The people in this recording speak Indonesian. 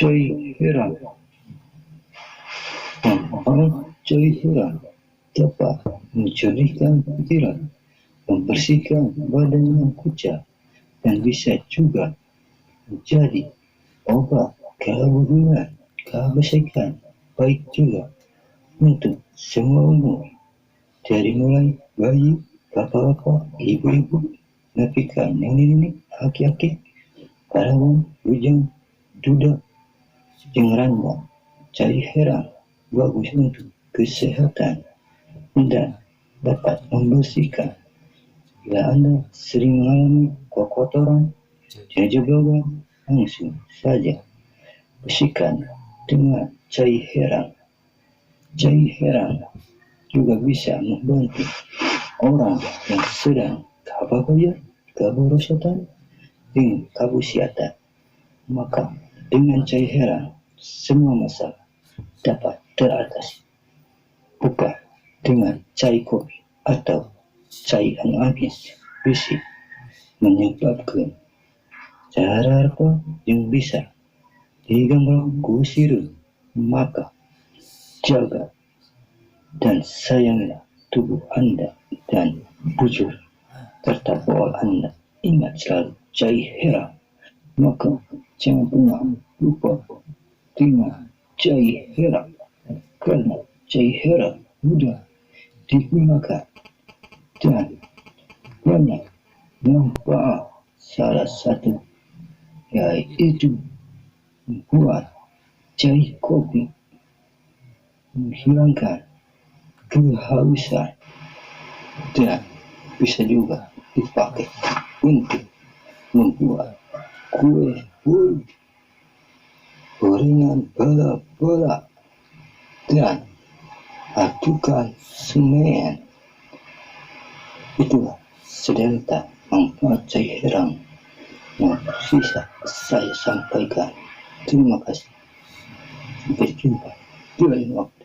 Cairan manfaat cairan dapat mencernihkan pikiran, membersihkan badan yang kucah, dan bisa juga menjadi obat kebersihan baik juga untuk semua umur, dari mulai bayi, bapak-bapak, ibu-ibu, nafika, nenek-nenek, aki-aki, parawan, bujang, duda, jeung randa. Cairan bagus untuk kesehatan dan dapat membersihkan. Bila Anda sering mengalami kotoran, jejak langsung saja bersihkan dengan cairan. Cairan juga bisa membantu orang yang sedang keberosatan dengan kebusiatan. Maka dengan cairan semua masalah dapat teratasi, bukan dengan cai kopi atau cai anu habis bisa menyebabkan cara apa yang bisa diganggu kusir. Maka jaga dan sayangilah tubuh Anda dan bujur serta bawah Anda. Ingat selalu cairan. Maka jangan pernah lupa dengan cairan, karena cairan mudah digunakan dan banyak manfaat. Salah satu yaitu membuat cai kopi menghilangkan kehausan, dan bisa juga dipakai untuk membuat kue gorengan balap-balap dan adukan semen. Itulah sedentak manfaat cairan yang bisa saya sampaikan. Terima kasih. Sampai jumpa di lain waktu.